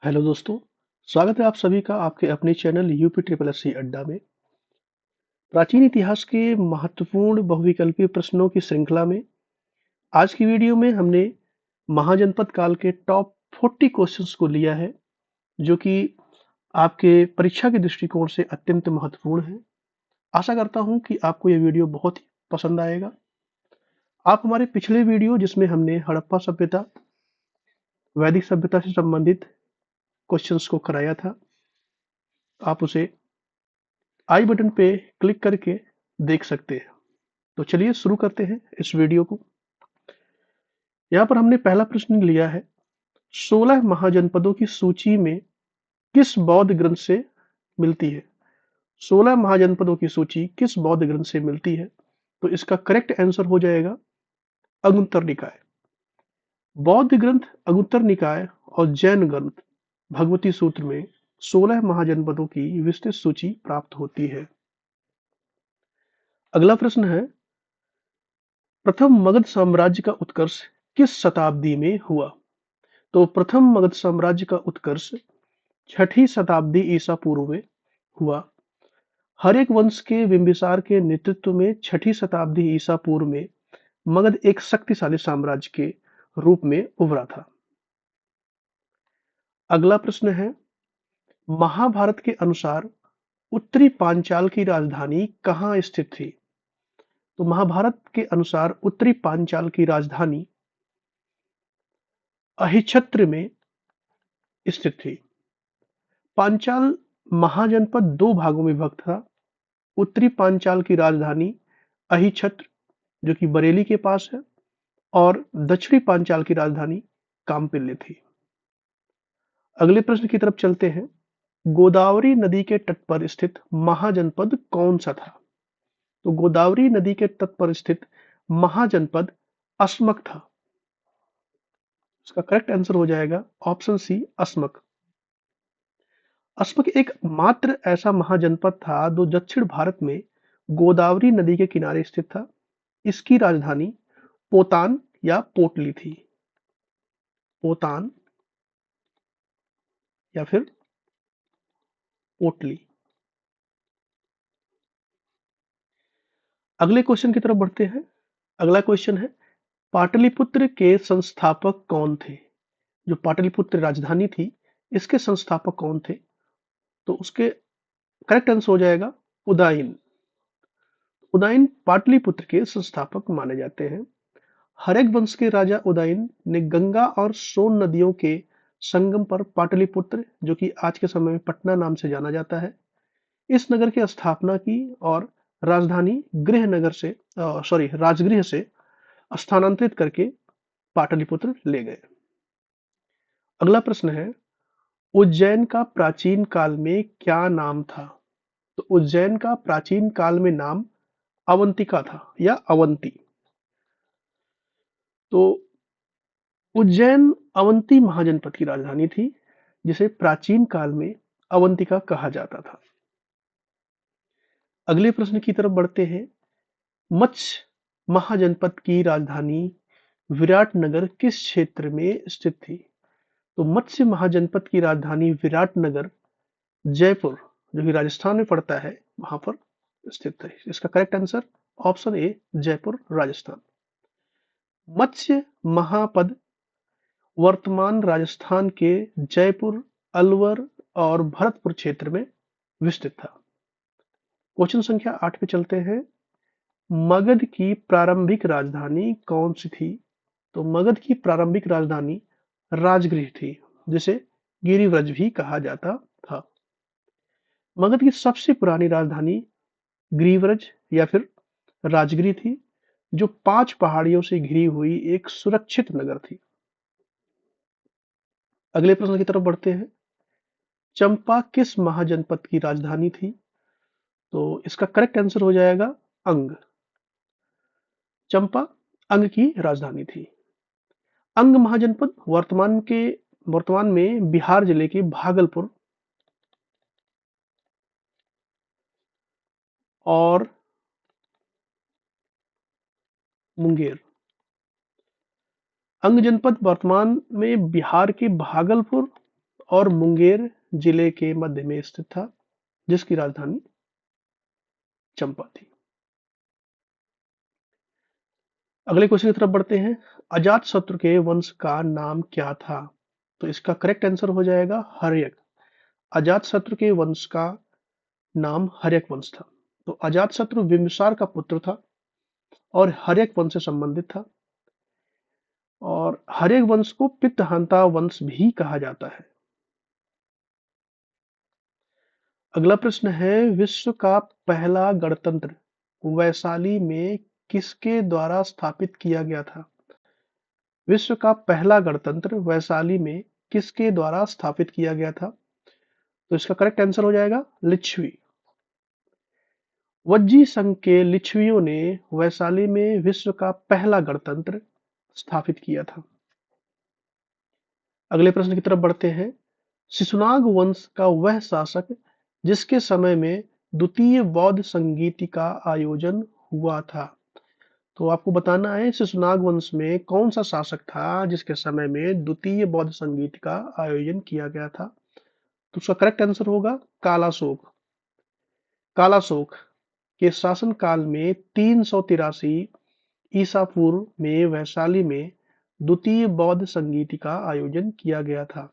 Hello दोस्तों, स्वागत है आप सभी का आपके अपने channel UP triple S C अड्डा में। प्राचीन इतिहास के महत्वपूर्ण बहुविकल्पीय प्रश्नों की श्रृंखला में आज की वीडियो में हमने महाजनपद काल के टॉप 40 क्वेश्चंस को लिया है, जो कि आपके परीक्षा के दृष्टिकोण से अत्यंत महत्वपूर्ण है। आशा करता हूं कि आपको यह वीडियो बहुत ही पसंद आएगा। आप हमारे पिछले वीडियो जिसमें हमने हड़प्पा सभ्यता, वैदिक सभ्यता से संबंधित क्वेश्चंस को कराया था, आप उसे आई बटन पे क्लिक करके देख सकते हैं। तो चलिए शुरू करते हैं इस वीडियो को। यहाँ पर हमने पहला प्रश्न लिया है, 16 महाजनपदों की सूची में किस बौद्ध ग्रंथ से मिलती है? 16 महाजनपदों की सूची किस बौद्ध ग्रंथ से मिलती है? तो इसका करेक्ट आंसर हो जाएगा अगुंतर निकाय। बौद्ध ग्रंथ अगुंतर निकाय और जैन ग्रंथ भगवती सूत्र में 16 महाजनपदों की विस्तृत सूची प्राप्त होती है। अगला प्रश्न है, प्रथम मगध साम्राज्य का उत्कर्ष किस शताब्दी में हुआ? तो प्रथम मगध साम्राज्य का उत्कर्ष छठी शताब्दी ईसा पूर्व में हुआ। हर्यक वंश के बिंबिसार के नेतृत्व में छठी शताब्दी ईसा पूर्व में मगध एक शक्तिशाली साम्राज्य के रूप में उभरा था। अगला प्रश्न है, महाभारत के अनुसार उत्तरी पांचाल की राजधानी कहाँ स्थित थी? तो महाभारत के अनुसार उत्तरी पांचाल की राजधानी अहिच्छत्र में स्थित थी। पांचाल महाजनपद दो भागों में विभक्त था। उत्तरी पांचाल की राजधानी अहिच्छत्र, जो कि बरेली के पास है, और दक्षिणी पांचाल की राजधानी कामपिल्ले थी। अगले प्रश्न की तरफ चलते हैं। गोदावरी नदी के तट पर स्थित महाजनपद कौन सा था? तो गोदावरी नदी के तट पर स्थित महाजनपद अस्मक था। इसका करेक्ट आंसर हो जाएगा ऑप्शन सी, अस्मक। अस्मक एक मात्र ऐसा महाजनपद था जो दक्षिण भारत में गोदावरी नदी के किनारे स्थित था। इसकी राजधानी पोतान या पोटली थी। पोतान या फिर पोटली। अगले क्वेश्चन की तरफ बढ़ते हैं। अगला क्वेश्चन है, पाटलिपुत्र के संस्थापक कौन थे? जो पाटलिपुत्र राजधानी थी, इसके संस्थापक कौन थे? तो उसके करेक्ट आंसर हो जाएगा उदयन। उदयन पाटलिपुत्र के संस्थापक माने जाते हैं। हर्यक वंश के राजा उदयन ने गंगा और सोन नदियों के संगम पर पाटलिपुत्र, जो कि आज के समय में पटना नाम से जाना जाता है, इस नगर की स्थापना की और राजधानी राजगृह से स्थानांतरित करके पाटलिपुत्र ले गए। अगला प्रश्न है, उज्जैन का प्राचीन काल में क्या नाम था? तो उज्जैन का प्राचीन काल में नाम अवंतिका था या अवंती। तो उज्जैन अवंती महाजनपद की राजधानी थी, जिसे प्राचीन काल में अवंतिका कहा जाता था। अगले प्रश्न की तरफ बढ़ते हैं। मत्स्य महाजनपद की राजधानी विराटनगर किस क्षेत्र में स्थित थी? तो मत्स्य महाजनपद की राजधानी विराटनगर जयपुर, जो कि राजस्थान में पड़ता है, वहां पर स्थित है। इसका correct answer option A, Jaipur, Rajasthan. Matsya महापद वर्तमान राजस्थान के जयपुर, अलवर और भरतपुर क्षेत्र में विस्तृत था। क्वेश्चन संख्या 8 पे चलते हैं। मगध की प्रारंभिक राजधानी कौन सी थी? तो मगध की प्रारंभिक राजधानी राजगृह थी, जिसे गिरिव्रज भी कहा जाता था। मगध की सबसे पुरानी राजधानी गिरिव्रज या फिर राजगृह थी, जो 5 पहाड़ियों से घिरी हुई एक सुरक्षित नगर थी। अगले प्रश्न की तरफ बढ़ते हैं। चंपा किस महाजनपद की राजधानी थी? तो इसका करेक्ट आंसर हो जाएगा अंग। चंपा अंग की राजधानी थी। अंग महाजनपद वर्तमान में बिहार जिले के भागलपुर और मुंगेर। अंग जनपद वर्तमान में बिहार के भागलपुर और मुंगेर जिले के मध्य में स्थित था, जिसकी राजधानी चंपा थी। अगले क्वेश्चन की तरफ बढ़ते हैं। अजातशत्रु के वंश का नाम क्या था? तो इसका करेक्ट आंसर हो जाएगा हर्यक। अजातशत्रु के वंश का नाम हर्यक वंश था। तो अजातशत्रु बिंबिसार का पुत्र था और हर्यक वंश से संबंधित था, और हर्यक वंश को पित्तहंता वंश भी कहा जाता है। अगला प्रश्न है, विश्व का पहला गणतंत्र वैशाली में किसके द्वारा स्थापित किया गया था? विश्व का पहला गणतंत्र वैशाली में किसके द्वारा स्थापित किया गया था? तो इसका करेक्ट आंसर हो जाएगा लिच्छवी। वज्जी संघ के लिच्छवियों ने वैशाली में विश्व का पहला गणतंत्र स्थापित किया था। अगले प्रश्न की तरफ बढ़ते हैं। शिशुनाग वंश का वह शासक जिसके समय में द्वितीय बौद्ध संगीति का आयोजन हुआ था। तो आपको बताना है शिशुनाग वंश में कौन सा शासक था जिसके समय में द्वितीय बौद्ध संगीत का आयोजन किया गया था। तो उसका करेक्ट आंसर होगा कालाशोक। कालाशोक के शासन काल में 383 ईसा पूर्व में वैशाली में द्वितीय बौद्ध संगीत का आयोजन किया गया था।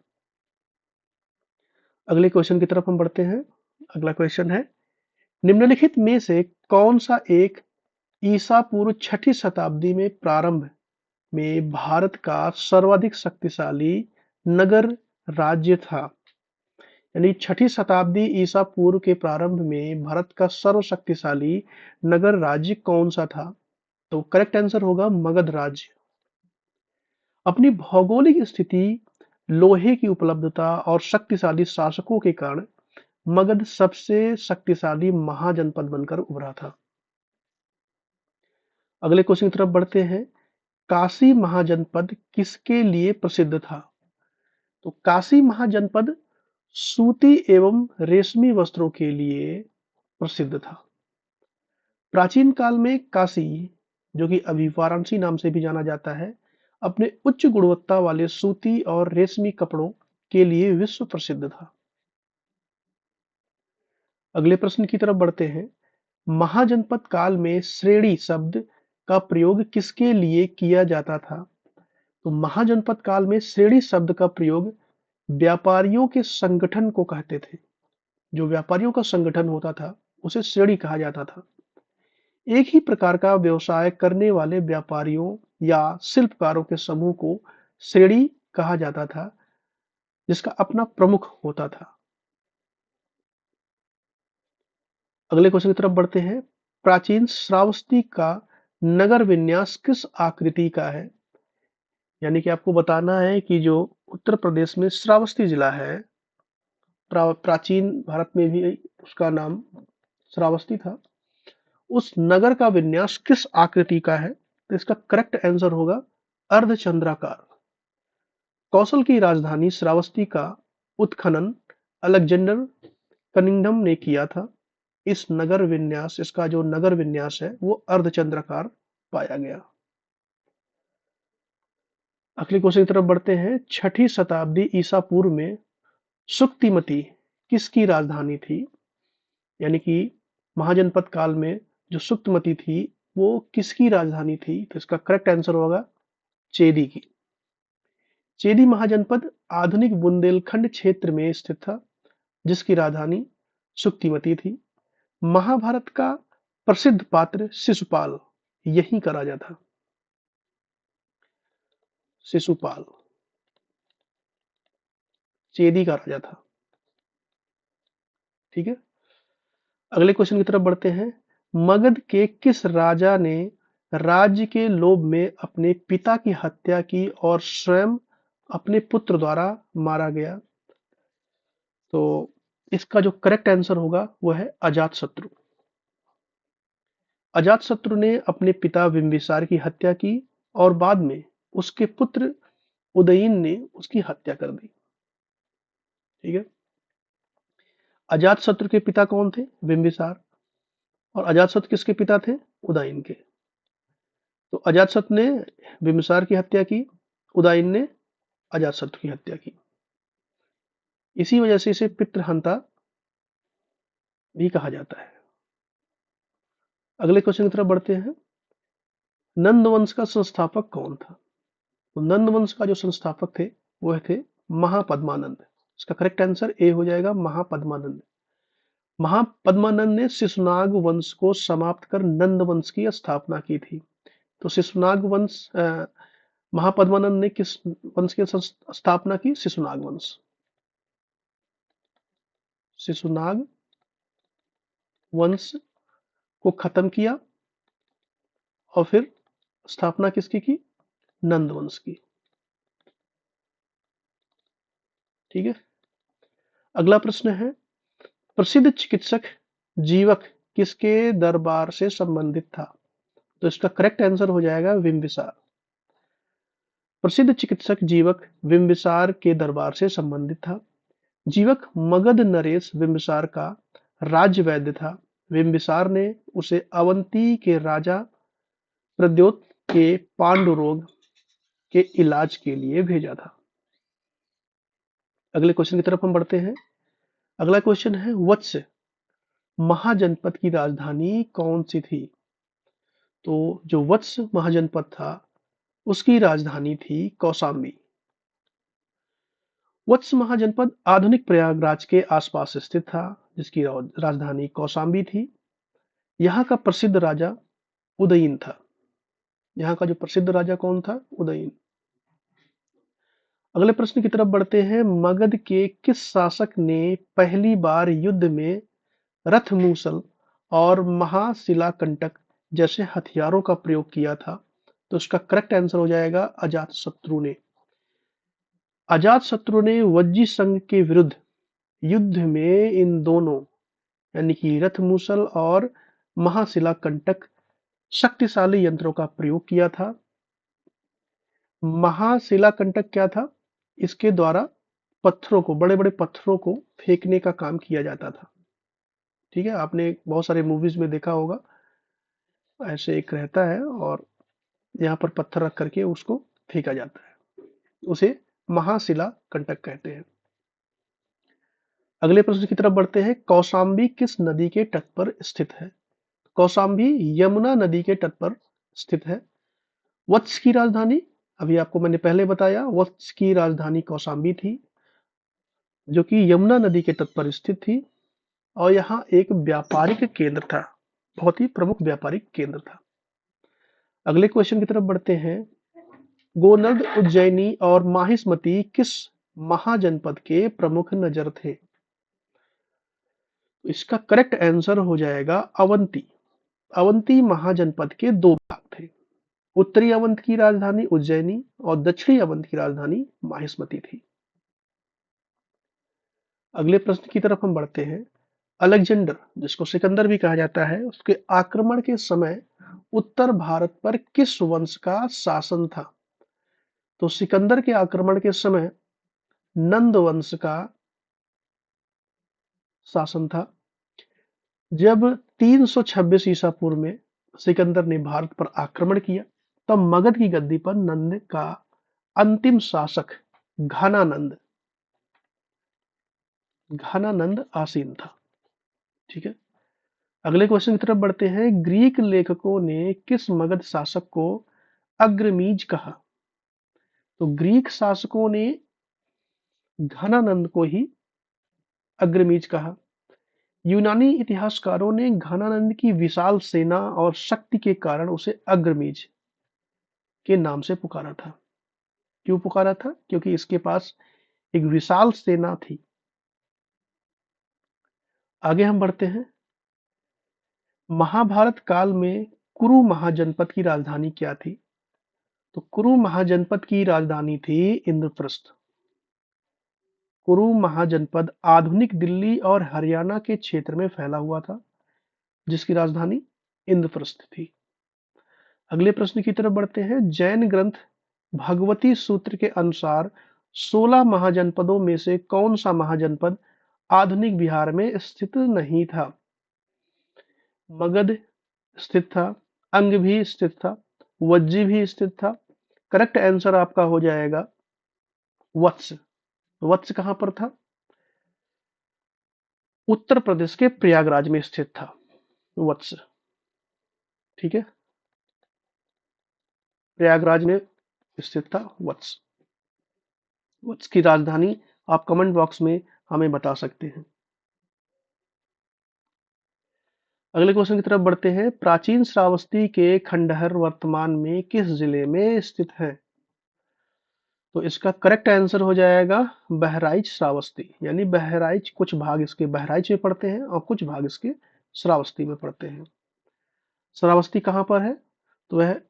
अगले क्वेश्चन की तरफ हम बढ़ते हैं। अगला क्वेश्चन है, निम्नलिखित में से कौन सा एक ईसा पूर्व छठी शताब्दी में प्रारंभ में भारत का सर्वाधिक शक्तिशाली नगर राज्य था? यानी छठी शताब्दी ईसा पूर्व के प्रारंभ में भारत का सर्वशक्तिशाली नगर राज्य कौन सा था? तो करेक्ट आंसर होगा मगध राज्य। अपनी भौगोलिक स्थिति, लोहे की उपलब्धता और शक्तिशाली शासकों के कारण मगध सबसे शक्तिशाली महाजनपद बनकर उभरा था। अगले क्वेश्चन की तरफ बढ़ते हैं। काशी महाजनपद किसके लिए प्रसिद्ध था? तो काशी महाजनपद सूती एवं रेशमी वस्त्रों के लिए प्रसिद्ध था। प्राचीन काल में काशी, जो कि अभी वाराणसी नाम से भी जाना जाता है, अपने उच्च गुणवत्ता वाले सूती और रेशमी कपड़ों के लिए विश्व प्रसिद्ध था। अगले प्रश्न की तरफ बढ़ते हैं। महाजनपद काल में श्रेणी शब्द का प्रयोग किसके लिए किया जाता था? तो महाजनपद काल में श्रेणी शब्द का प्रयोग व्यापारियों के संगठन को कहते थे। जो व्यापारियों का संगठन होता था उसे श्रेणी कहा जाता था। एक ही प्रकार का व्यवसाय करने वाले व्यापारियों या शिल्पकारों के समूह को श्रेणी कहा जाता था, जिसका अपना प्रमुख होता था। अगले क्वेश्चन की तरफ बढ़ते हैं। प्राचीन श्रावस्ती का नगर विन्यास किस आकृति का है? यानी कि आपको बताना है कि जो उत्तर प्रदेश में श्रावस्ती जिला है, प्राचीन भारत में भी उसका नाम श्रावस्ती था, उस नगर का विन्यास किस आकृति का है? तो इसका करेक्ट आंसर होगा अर्धचंद्राकार। कौशल की राजधानी श्रावस्ती का उत्खनन अलेक्जेंडर कनिंघम ने किया था। इसका जो नगर विन्यास है वो अर्धचंद्राकार पाया गया। अगले क्वेश्चन की तरफ बढ़ते हैं। छठी शताब्दी ईसा पूर्व में सुक्तिमती किसकी राजधानी थी? यानी कि महाजनपद काल में जो सुक्तमती थी वो किसकी राजधानी थी? तो इसका करेक्ट आंसर होगा चेदी की। चेदी महाजनपद आधुनिक बुंदेलखंड क्षेत्र में स्थित था, जिसकी राजधानी सुक्तिमती थी। महाभारत का प्रसिद्ध पात्र शिशुपाल यहीं का राजा था। शिशुपाल चेदी का राजा था। ठीक है। अगले क्वेश्चन की तरफ बढ़ते हैं। मगध के किस राजा ने राज्य के लोभ में अपने पिता की हत्या की और स्वयं अपने पुत्र द्वारा मारा गया? तो इसका जो करेक्ट आंसर होगा वो है अजातशत्रु। अजातशत्रु ने अपने पिता बिंबिसार की हत्या की और बाद में उसके पुत्र उदयीन ने उसकी हत्या कर दी। ठीक है। अजातशत्रु के पिता कौन थे? बिंबिसार। और अजातशत्रु किसके पिता थे? उदयीन के। तो अजातशत्रु ने बिंबिसार की हत्या की, उदयीन ने अजातशत्रु की हत्या की। इसी वजह से इसे पितृहंता भी कहा जाता है। अगले क्वेश्चन की तरफ बढ़ते हैं। नंद वंश का संस्थापक कौन था? तो नंद वंश का जो संस्थापक थे वह थे महापद्मानंद। इसका करेक्ट आंसर ए हो जाएगा, महापद्मानंद। महापद्मानंद ने शिशुनाग वंश को समाप्त कर नंद वंश की स्थापना की थी। तो शिशुनाग वंश महापद्मानंद ने किस वंश की स्थापना की? शिशुनाग वंश। शिशुनाग वंश को खत्म किया और फिर स्थापना किसकी की? नंद वंश की। ठीक है। अगला प्रश्न है, प्रसिद्ध चिकित्सक जीवक किसके दरबार से संबंधित था? तो इसका करेक्ट आंसर हो जाएगा बिंबिसार। प्रसिद्ध चिकित्सक जीवक बिंबिसार के दरबार से संबंधित था। जीवक मगध नरेश बिंबिसार का राज्य वैद्य था। बिंबिसार ने उसे अवंती के राजा प्रद्योत के पांडु रोग के इलाज के लिए भेजा था। अगले क्वेश्चन की तरफ हम बढ़ते हैं। अगला क्वेश्चन है, वत्स महाजनपद की राजधानी कौन सी थी? तो जो वत्स महाजनपद था उसकी राजधानी थी कौशाम्बी। वत्स महाजनपद आधुनिक प्रयागराज के आसपास स्थित था, जिसकी राजधानी कौशाम्बी थी। यहाँ का प्रसिद्ध राजा उदयीन था। यहाँ का जो प्रसिद्ध राजा कौन था? उदयीन। अगले प्रश्न की तरफ बढ़ते हैं। मगध के किस शासक ने पहली बार युद्ध में रथ मूसल और महाशिलाकंटक जैसे हथियारों का प्रयोग किया था? तो इसका करेक्ट आंसर हो जाएगा अजातशत्रु ने। अजातशत्रु ने वज्जी संघ के विरुद्ध युद्ध में इन दोनों यानी कि रथ मूसल और महाशिलाकंटक शक्तिशाली यंत्रों का प्रयोग किया था। महाशिलाकंटक क्या था? इसके द्वारा पत्थरों को, बड़े बड़े पत्थरों को फेंकने का काम किया जाता था। ठीक है, आपने बहुत सारे मूवीज में देखा होगा, ऐसे एक रहता है और यहाँ पर पत्थर रख करके उसको फेंका जाता है, उसे महाशिला कंटक कहते हैं। अगले प्रश्न की तरफ बढ़ते हैं। कौशाम्बी किस नदी के तट पर स्थित है? कौशाम्बी यमुना नदी के तट पर स्थित है। वत्स की राजधानी, अभी आपको मैंने पहले बताया, वत्स की राजधानी कौशाम्बी थी, जो कि यमुना नदी के तट पर स्थित थी और यहाँ एक व्यापारिक केंद्र था, बहुत ही प्रमुख व्यापारिक केंद्र था। अगले क्वेश्चन की तरफ बढ़ते हैं। गोनद, उज्जैनी और माहिष्मती किस महाजनपद के प्रमुख नगर थे? इसका करेक्ट आंसर हो जाएगा अवंती। अवंती महाजनपद के दो भाग थे। उत्तरी अवंत की राजधानी उज्जैनी और दक्षिणी अवंत की राजधानी माहिष्मती थी। अगले प्रश्न की तरफ हम बढ़ते हैं। अलेक्जेंडर, जिसको सिकंदर भी कहा जाता है, उसके आक्रमण के समय उत्तर भारत पर किस वंश का शासन था? तो सिकंदर के आक्रमण के समय नंद वंश का शासन था। जब 326 ईसा पूर्व में सिकंदर ने भारत पर आक्रमण किया, तब मगध की गद्दी पर नंद का अंतिम शासक घनानंद आसीन था। ठीक है। अगले क्वेश्चन की तरफ बढ़ते हैं। ग्रीक लेखकों ने किस मगध शासक को अग्रमीज कहा? तो ग्रीक शासकों ने घनानंद को ही अग्रमीज कहा। यूनानी इतिहासकारों ने घनानंद की विशाल सेना और शक्ति के कारण उसे अग्रमीज के नाम से पुकारा था। क्यों पुकारा था? क्योंकि इसके पास एक विशाल सेना थी। आगे हम बढ़ते हैं। महाभारत काल में कुरु महाजनपद की राजधानी क्या थी? तो कुरु महाजनपद की राजधानी थी इंद्रप्रस्थ। कुरु महाजनपद आधुनिक दिल्ली और हरियाणा के क्षेत्र में फैला हुआ था, जिसकी राजधानी इंद्रप्रस्थ थी। अगले प्रश्न की तरफ बढ़ते हैं। जैन ग्रंथ भगवती सूत्र के अनुसार 16 महाजनपदों में से कौन सा महाजनपद आधुनिक बिहार में स्थित नहीं था? मगध स्थित था, अंग भी स्थित था, वज्जी भी स्थित था। करेक्ट आंसर आपका हो जाएगा वत्स। वत्स कहां पर था? उत्तर प्रदेश के प्रयागराज में स्थित था। वत्स, ठीक है, प्रयागराज में स्थित था वत्स। वत्स की राजधानी आप कमेंट बॉक्स में हमें बता सकते हैं। अगले क्वेश्चन की तरफ बढ़ते हैं। प्राचीन श्रावस्ती के खंडहर वर्तमान में किस जिले में स्थित है? तो इसका करेक्ट आंसर हो जाएगा बहराइच श्रावस्ती, यानी बहराइच, कुछ भाग इसके बहराइच में पड़ते हैं और कुछ भाग इसके श्रावस्ती में पड़ते हैं। श्रावस्ती कहाँ पर है? तो वह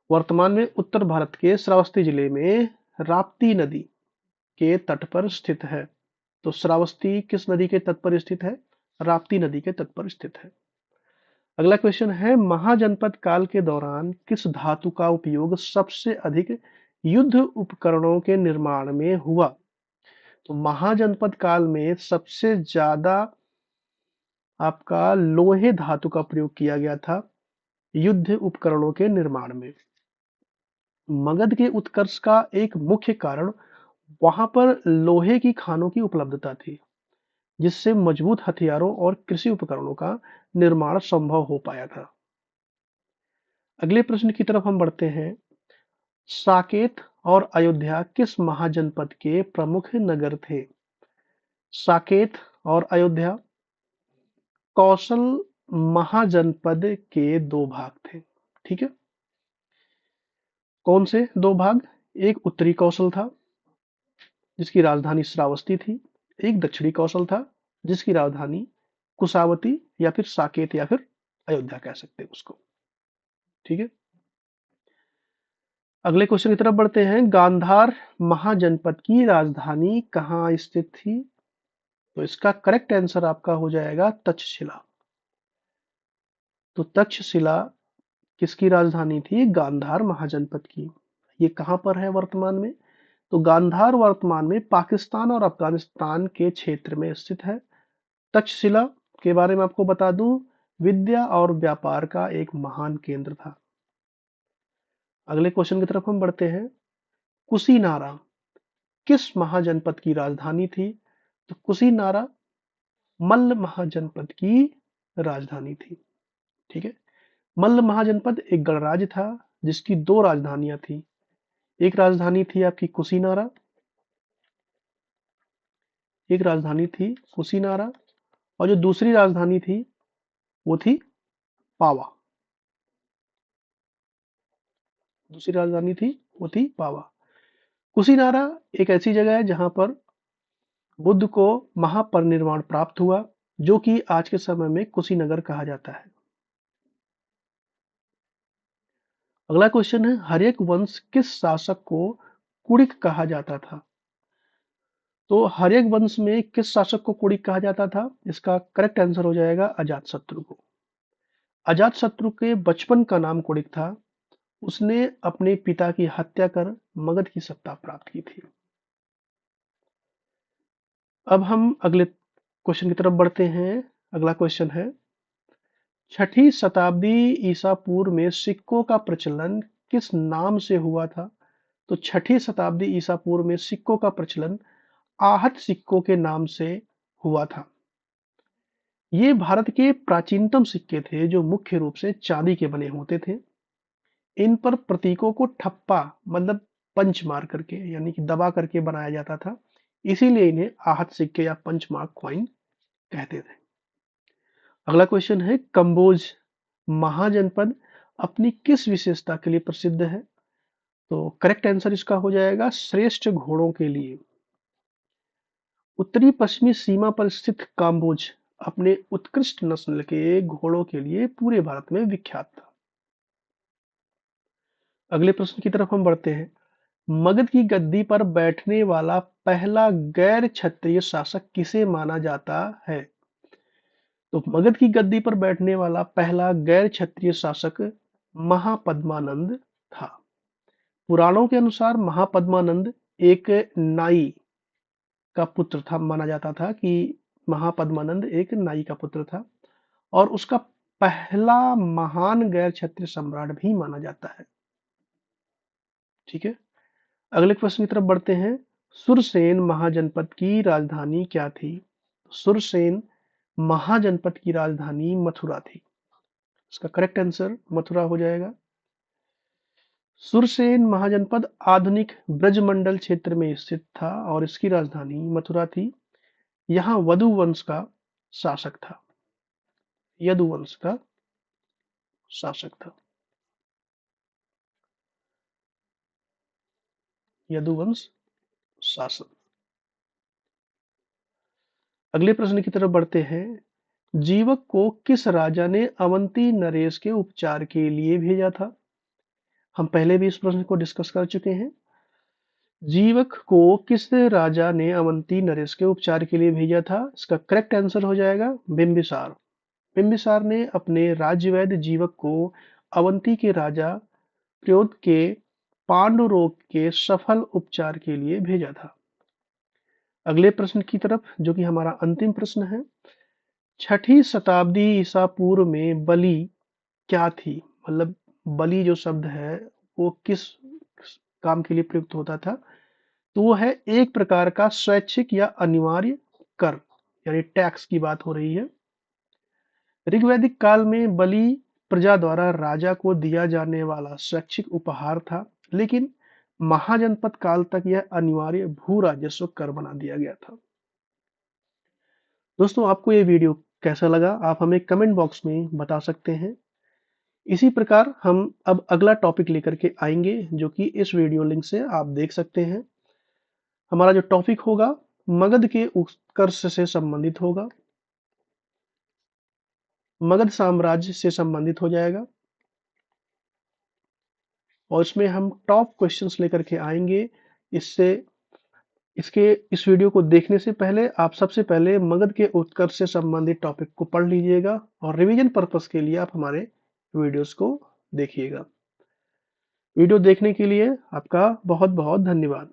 वर्तमान में उत्तर भारत के श्रावस्ती जिले में राप्ती नदी के तट पर स्थित है। तो श्रावस्ती किस नदी के तट पर स्थित है? राप्ती नदी के तट पर स्थित है। अगला क्वेश्चन है, महाजनपद काल के दौरान किस धातु का उपयोग सबसे अधिक युद्ध उपकरणों के निर्माण में हुआ? तो महाजनपद काल में सबसे ज्यादा आपका लोहे धातु का प्रयोग किया गया था युद्ध उपकरणों के निर्माण में। मगध के उत्कर्ष का एक मुख्य कारण वहां पर लोहे की खानों की उपलब्धता थी, जिससे मजबूत हथियारों और कृषि उपकरणों का निर्माण संभव हो पाया था। अगले प्रश्न की तरफ हम बढ़ते हैं। साकेत और अयोध्या किस महाजनपद के प्रमुख नगर थे? साकेत और अयोध्या कौशल महाजनपद के दो भाग थे। ठीक है, कौन से दो भाग? एक उत्तरी कौशल था जिसकी राजधानी श्रावस्ती थी, एक दक्षिणी कौशल था जिसकी राजधानी कुशावती या फिर साकेत या फिर अयोध्या कह सकते हैं उसको। ठीक है, अगले क्वेश्चन की तरफ बढ़ते हैं। गांधार महाजनपद की राजधानी कहाँ स्थित थी? तो इसका करेक्ट आंसर आपका हो जाएगा तक्षशिला। तो तक्षशिला किसकी राजधानी थी? गांधार महाजनपद की। ये कहां पर है वर्तमान में? तो गांधार वर्तमान में पाकिस्तान और अफगानिस्तान के क्षेत्र में स्थित है। तक्षशिला के बारे में आपको बता दूं, विद्या और व्यापार का एक महान केंद्र था। अगले क्वेश्चन की तरफ हम बढ़ते हैं। कुशीनारा किस महाजनपद की राजधानी थी? तो कुशीनारा मल्ल महाजनपद की राजधानी थी। ठीक है, मल्ल महाजनपद एक गणराज्य था जिसकी दो राजधानियां थी। एक राजधानी थी आपकी कुशीनारा, एक राजधानी थी कुशीनारा, और जो दूसरी राजधानी थी वो थी पावा। दूसरी राजधानी थी वो थी पावा। कुशीनारा एक ऐसी जगह है जहां पर बुद्ध को महापरिनिर्वाण प्राप्त हुआ, जो कि आज के समय में कुशीनगर कहा जाता है। अगला क्वेश्चन है, हर्यक वंश किस शासक को कुड़िक कहा जाता था? तो हर्यक वंश में किस शासक को कुड़िक कहा जाता था? इसका करेक्ट आंसर हो जाएगा अजातशत्रु को। अजातशत्रु के बचपन का नाम कुड़िक था। उसने अपने पिता की हत्या कर मगध की सत्ता प्राप्त की थी। अब हम अगले क्वेश्चन की तरफ बढ़ते हैं। अगला क्वेश्चन है, छठी शताब्दी ईसा पूर्व में सिक्कों का प्रचलन किस नाम से हुआ था? तो छठी शताब्दी ईसा पूर्व में सिक्कों का प्रचलन आहत सिक्कों के नाम से हुआ था। ये भारत के प्राचीनतम सिक्के थे जो मुख्य रूप से चांदी के बने होते थे। इन पर प्रतीकों को ठप्पा मतलब पंच मार करके यानी कि दबा करके बनाया जाता था, इसीलिए इन्हें आहत सिक्के या पंच मार्क कॉइन कहते थे। अगला क्वेश्चन है, कंबोज महाजनपद अपनी किस विशेषता के लिए प्रसिद्ध है? तो करेक्ट आंसर इसका हो जाएगा श्रेष्ठ घोड़ों के लिए। उत्तरी पश्चिमी सीमा पर स्थित काम्बोज अपने उत्कृष्ट नस्ल के घोड़ों के लिए पूरे भारत में विख्यात था। अगले प्रश्न की तरफ हम बढ़ते हैं। मगध की गद्दी पर बैठने वाला पहला गैर क्षत्रिय शासक किसे माना जाता है? तो मगध की गद्दी पर बैठने वाला पहला गैर क्षत्रिय शासक महापद्मानंद था। पुराणों के अनुसार महापद्मानंद एक नाई का पुत्र था, माना जाता था कि महापद्मानंद एक नाई का पुत्र था और उसका पहला महान गैर क्षत्रिय सम्राट भी माना जाता है। ठीक है, अगले क्वेश्चन की तरफ बढ़ते हैं। सुरसेन महाजनपद की राजधानी क्या थी? सुरसेन महाजनपद की राजधानी मथुरा थी। इसका करेक्ट आंसर मथुरा हो जाएगा। सुरसेन महाजनपद आधुनिक ब्रजमंडल क्षेत्र में स्थित था और इसकी राजधानी मथुरा थी। यहाँ वधु वंश का शासक था। यदु वंश का शासक था। यदुवंश शासक। अगले प्रश्न की तरफ बढ़ते हैं। जीवक को किस राजा ने अवंती नरेश के उपचार के लिए भेजा था? हम पहले भी इस प्रश्न को डिस्कस कर चुके हैं। जीवक को किस राजा ने अवंती नरेश के उपचार के लिए भेजा था? इसका करेक्ट आंसर हो जाएगा बिंबिसार। बिंबिसार ने अपने राज्यवैद्य जीवक को अवंती के राजा प्रयोद के पांडु रोग के सफल उपचार के लिए भेजा था। अगले प्रश्न की तरफ, जो कि हमारा अंतिम प्रश्न है। छठी शताब्दी ईसा पूर्व में बलि क्या थी? मतलब बलि जो शब्द है वो किस काम के लिए प्रयुक्त होता था? तो वो है एक प्रकार का स्वैच्छिक या अनिवार्य कर, यानी टैक्स की बात हो रही है। ऋग्वैदिक काल में बलि प्रजा द्वारा राजा को दिया जाने वाला स्वैच्छिक उपहार था, लेकिन महाजनपद काल तक यह अनिवार्य भू राजस्व कर बना दिया गया था। दोस्तों, आपको ये वीडियो कैसा लगा आप हमें कमेंट बॉक्स में बता सकते हैं। इसी प्रकार हम अब अगला टॉपिक लेकर के आएंगे, जो कि इस वीडियो लिंक से आप देख सकते हैं। हमारा जो टॉपिक होगा मगध के उत्कर्ष से संबंधित होगा, मगध साम्राज्य से संबंधित हो जाएगा, और इसमें हम टॉप क्वेश्चंस लेकर के आएंगे। इससे इसके इस वीडियो को देखने से पहले आप सबसे पहले मगध के उत्कर्ष से संबंधित टॉपिक को पढ़ लीजिएगा, और रिवीजन पर्पस के लिए आप हमारे वीडियोस को देखिएगा। वीडियो देखने के लिए आपका बहुत बहुत धन्यवाद।